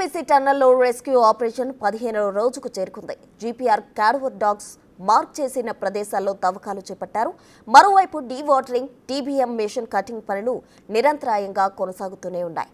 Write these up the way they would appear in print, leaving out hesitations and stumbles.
SLBC టన్నెల్లో rescue operation 15వ రోజుకు చేరుకుంది. జీపీఆర్ క్యాడవర్ డాగ్స్ మార్క్ చేసిన ప్రదేశాల్లో తవ్వకాలు చేపట్టారు. మరోవైపు dewatering, TBM machine cutting పనులు నిరంతరాయంగా కొనసాగుతూనే ఉన్నాయి.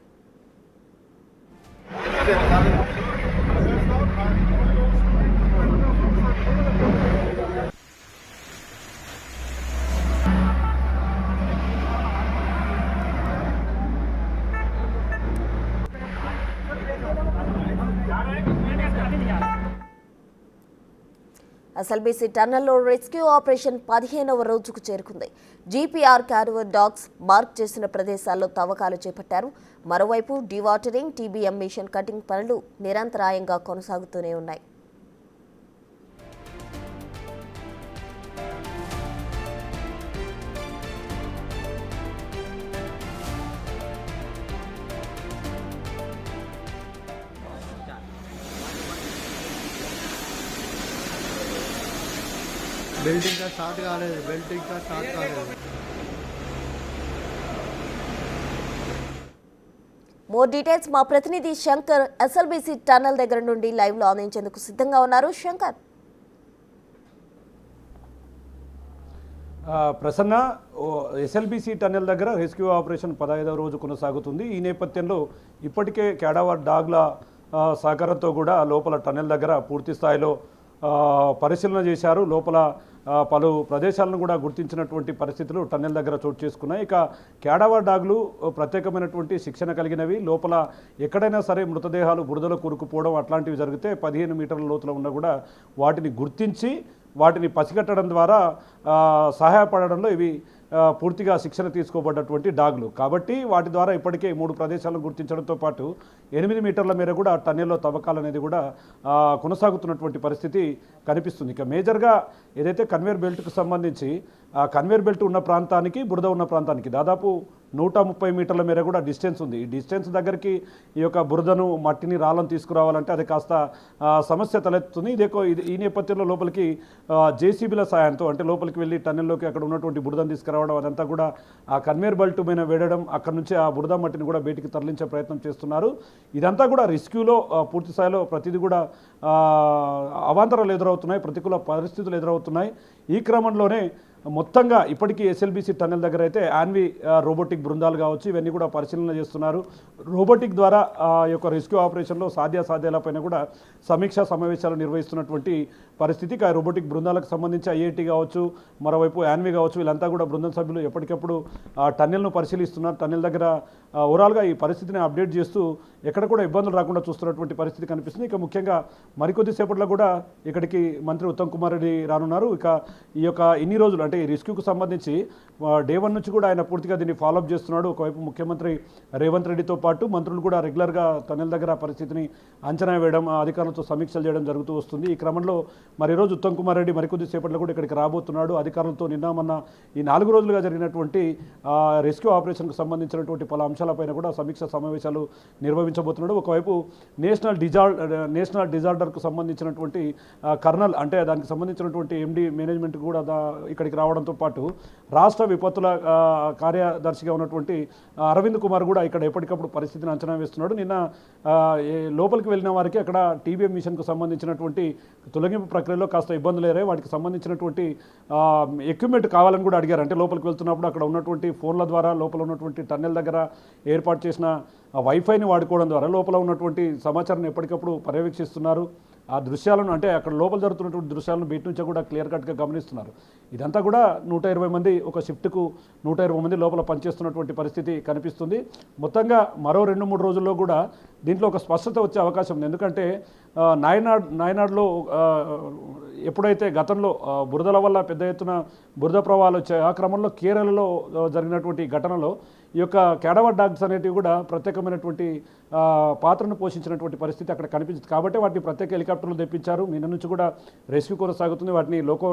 ఎస్ఎల్బీసీ టన్నెల్లో రెస్క్యూ ఆపరేషన్ 15వ రోజుకు చేరుకుంది. జీపీఆర్ క్యాడవర్ డాగ్స్ మార్క్ చేసిన ప్రదేశాల్లో తవ్వకాలు చేపట్టారు. మరోవైపు డీవాటరింగ్, టీబీఎం మిషన్ కటింగ్ పనులు నిరంతరాయంగా కొనసాగుతూనే ఉన్నాయి. బెల్ట్ ఇంకా స్టార్ట్ కాలేదు. మోర్ డీటెయిల్స్ మా ప్రతినిధి శంకర్ ఎస్ఎల్బీసీ టన్నెల్ దగ్గర నుండి లైవ్ లో అందించేందుకు సిద్ధంగా ఉన్నారు. శంకర్, ప్రసన్న, ఎస్ఎల్బీసీ టన్నెల్ దగ్గర రెస్క్యూ ఆపరేషన్ 15వ రోజు కొనసాగుతుంది. ఈ నేపథ్యంలో ఇప్పటికే క్యాడవర్ డాగ్ల సహకారంతో కూడా లోపల టన్నెల్ దగ్గర పూర్తి స్థాయిలో పరిశీలన చేశారు. లోపల పలు ప్రదేశాలను కూడా గుర్తించినటువంటి పరిస్థితులు టన్నెల్ దగ్గర చోటు చేసుకున్నాయి. ఇక క్యాడవర్ డాగ్లు ప్రత్యేకమైనటువంటి శిక్షణ కలిగినవి. లోపల ఎక్కడైనా సరే మృతదేహాలు బురదలో కూరుకుపోవడం అట్లాంటివి జరిగితే 15 మీటర్ల లోతులో ఉన్నా కూడా వాటిని గుర్తించి వాటిని పసిగట్టడం ద్వారా సహాయపడడంలో ఇవి పూర్తిగా శిక్షణ తీసుకోబడ్డటువంటి డాగ్లు కాబట్టి వాటి ద్వారా ఇప్పటికే 3 ప్రదేశాలను గుర్తించడంతో పాటు 8 మీటర్ల మేర కూడా టన్నెల్లో తవ్వకాలు అనేది కూడా కొనసాగుతున్నటువంటి పరిస్థితి కనిపిస్తుంది. ఇక మేజర్గా ఏదైతే కన్వేర్ బెల్ట్కు సంబంధించి కన్వేర్ బెల్ట్ ఉన్న ప్రాంతానికి, బురద ఉన్న ప్రాంతానికి దాదాపు 130 మీటర్ల మేర కూడా డిస్టెన్స్ ఉంది. ఈ డిస్టెన్స్ దగ్గరికి ఈ యొక్క బురదను, మట్టిని, రాళ్ళను తీసుకురావాలంటే అది కాస్త సమస్య తలెత్తుతుంది. ఈ నేపథ్యంలో లోపలికి జేసీబీల సాయంతో అంటే లోపలికి వెళ్ళి టన్నెల్లోకి అక్కడ ఉన్నటువంటి బురదను తీసుకురావడం, అదంతా కూడా ఆ కన్వేర్ బెల్ట్ మీద వేయడం, అక్కడ నుంచి ఆ బురద మట్టిని కూడా బయటికి తరలించే ప్రయత్నం చేస్తున్నారు. ఇదంతా కూడా రెస్క్యూలో పూర్తి స్థాయిలో ప్రతిదీ కూడా అవాంతరాలు ఎదురవుతున్నాయి, ప్రతికూల పరిస్థితులు ఎదురవుతున్నాయి. ఈ క్రమంలోనే మొత్తంగా ఇప్పటికీ ఎస్ఎల్బీసీ టన్నెల్ దగ్గర అయితే యాన్వి రోబోటిక్ బృందాలు కావచ్చు, ఇవన్నీ కూడా పరిశీలన చేస్తున్నారు. రోబోటిక్ ద్వారా ఈ యొక్క రెస్క్యూ ఆపరేషన్లో సాధ్యాసాధ్యాలపైన కూడా సమీక్షా సమావేశాలు నిర్వహిస్తున్నటువంటి పరిస్థితి. రోబోటిక్ బృందాలకు సంబంధించి ఐఐటి కావచ్చు, మరోవైపు యాన్వి కావచ్చు, వీళ్ళంతా కూడా బృందం సభ్యులు ఎప్పటికప్పుడు టన్నెల్ను పరిశీలిస్తున్నారు. టన్నెల్ దగ్గర ఓవరాల్గా ఈ పరిస్థితిని అప్డేట్ చేస్తూ ఎక్కడ కూడా ఇబ్బందులు రాకుండా చూస్తున్నటువంటి పరిస్థితి కనిపిస్తుంది. ఇక ముఖ్యంగా మరికొద్దిసేపట్లో కూడా ఇక్కడికి మంత్రి ఉత్తమ్ కుమార్ రెడ్డి రానున్నారు. ఇక ఈ యొక్క ఇన్ని రోజులు అంటే ఈ రెస్క్యూకు సంబంధించి డే 1 నుంచి కూడా ఆయన పూర్తిగా దీన్ని ఫాలోఅప్ చేస్తున్నాడు. ఒకవైపు ముఖ్యమంత్రి రేవంత్ రెడ్డితో పాటు మంత్రులు కూడా రెగ్యులర్గా టన్నెల్ దగ్గర పరిస్థితిని అంచనా వేయడం, అధికారులతో సమీక్షలు చేయడం జరుగుతూ వస్తుంది. ఈ క్రమంలో మరి ఈరోజు ఉత్తమ్ కుమార్ రెడ్డి మరికొద్దిసేపట్లో కూడా ఇక్కడికి రాబోతున్నాడు. అధికారులతో మొన్న ఈ 4 రోజులుగా జరిగినటువంటి రెస్క్యూ ఆపరేషన్కు సంబంధించినటువంటి పలు అంశాలపైన కూడా సమీక్ష సమావేశాలు నిర్వహించబోతున్నాడు. ఒకవైపు నేషనల్ డిజార్డర్కు సంబంధించినటువంటి కర్నల్ అంటే దానికి సంబంధించినటువంటి ఎండి మేనేజ్మెంట్ కూడా ఇక్కడికి రావడంతో పాటు రాష్ట్ర విపత్తుల కార్యదర్శిగా ఉన్నటువంటి అరవింద్ కుమార్ కూడా ఇక్కడ ఎప్పటికప్పుడు పరిస్థితిని అంచనా వేస్తున్నాడు. నిన్న లోపలికి వెళ్ళిన వారికి అక్కడ టీబీఎం మిషన్కు సంబంధించినటువంటి తొలగింపు ప్రక్రియలో కాస్త ఇబ్బందులు ఎదురయ్యాయి. వాటికి సంబంధించినటువంటి ఎక్విప్మెంట్ కావాలని కూడా అడిగారు. అంటే లోపలికి వెళ్తున్నప్పుడు అక్కడ ఉన్నటువంటి ఫోన్ల ద్వారా లోపల ఉన్నటువంటి టన్నెల్ దగ్గర ఏర్పాటు చేసిన వైఫైని వాడుకోవడం ద్వారా లోపల ఉన్నటువంటి సమాచారాన్ని ఎప్పటికప్పుడు పర్యవేక్షిస్తున్నారు. ఆ దృశ్యాలను అంటే అక్కడ లోపల జరుగుతున్నటువంటి దృశ్యాలను బయట నుంచి కూడా క్లియర్ కట్గా గమనిస్తున్నారు. ఇదంతా కూడా 120 మంది ఒక షిఫ్ట్కు 120 మంది లోపల పనిచేస్తున్నటువంటి పరిస్థితి కనిపిస్తుంది. మొత్తంగా మరో 2-3 రోజుల్లో కూడా దీంట్లో ఒక స్పష్టత వచ్చే అవకాశం ఉంది. ఎందుకంటే నాయనాడ్లో ఎప్పుడైతే గతంలో బురదల వల్ల పెద్ద ఎత్తున బురద ప్రవాహాలు వచ్చాయి, ఆ క్రమంలో కేరళలో జరిగినటువంటి ఘటనలో ఈ యొక్క క్యాడవర్ డాగ్స్ అనేటివి కూడా ప్రత్యేకమైనటువంటి పాత్రను పోషించినటువంటి పరిస్థితి అక్కడ కనిపించింది. కాబట్టి వాటిని ప్రత్యేక హెలికాప్టర్లు తెప్పించారు. నిన్న నుంచి కూడా రెస్క్యూ కొనసాగుతుంది. వాటిని లోకో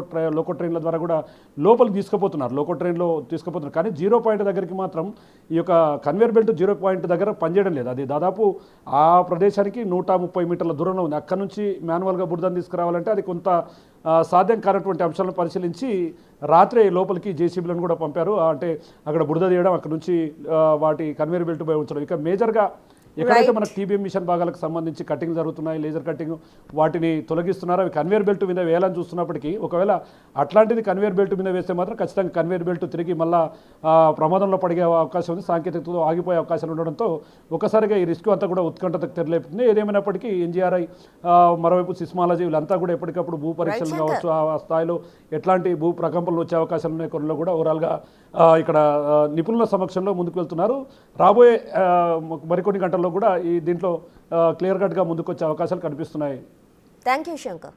ట్రైన్ల ద్వారా కూడా లోపలికి తీసుకుపోతున్నారు. లోకో ట్రైన్లో తీసుకుపోతున్నారు. కానీ 0 పాయింట్ దగ్గరికి మాత్రం ఈ యొక్క కన్వేర్ బెల్ట్ 0 పాయింట్ దగ్గర పనిచేయడం లేదు. అది దాదాపు ఆ ప్రదేశానికి 130 మీటర్ల దూరంలో ఉంది. అక్కడ నుంచి మాన్యువల్గా బురదను తీసుకురావాలంటే అది కొంత సాధ్యం కానటువంటి అంశాలను పరిశీలించి రాత్రే లోపలికి జేసీబీలను కూడా పంపారు. అంటే అక్కడ బురద తీయడం, అక్కడ నుంచి వాటి కన్వేర్ బెల్ట్ పై ఉంచడం. ఇక మేజర్గా ఎక్కడైతే మనకు టీబీఎం మిషన్ భాగాలకు సంబంధించి కటింగ్ జరుగుతున్నాయి, లేజర్ కటింగ్ వాటిని తొలగిస్తున్నారు. అవి కన్వేర్ బెల్ట్ మీద వేయాలని చూస్తున్నప్పటికీ ఒకవేళ అట్లాంటిది కన్వేర్ బెల్ట్ మీద వేస్తే మాత్రం ఖచ్చితంగా కన్వేర్ బెల్ట్ తిరిగి మళ్ళా ప్రమాదంలో పడే అవకాశం ఉంది, సాంకేతికతలో ఆగిపోయే అవకాశాలు ఉండడంతో ఒకసారిగా ఈ రిస్క్ అంతా కూడా ఉత్కంఠతకు తెరలేపుతుంది. ఏదేమైనప్పటికీ ఎన్జీఆర్ఐ మరోవైపు సిస్మాలజీ వీళ్ళంతా కూడా ఎప్పటికప్పుడు భూ పరీక్షలు కావచ్చు, ఆ స్థాయిలో ఎట్లాంటి భూ ప్రకంపనలు వచ్చే అవకాశాలు ఉన్నాయి కొనలో కూడా ఓవరాల్గా ఇక్కడ నిపుణుల సమక్షంలో ముందుకు వెళ్తున్నారు. రాబోయే మరికొన్ని గంటల్లో కూడా ఈ దీంట్లో క్లియర్ కట్గా ముందుకు వచ్చే అవకాశాలు కనిపిస్తున్నాయి. Thank you Shankar.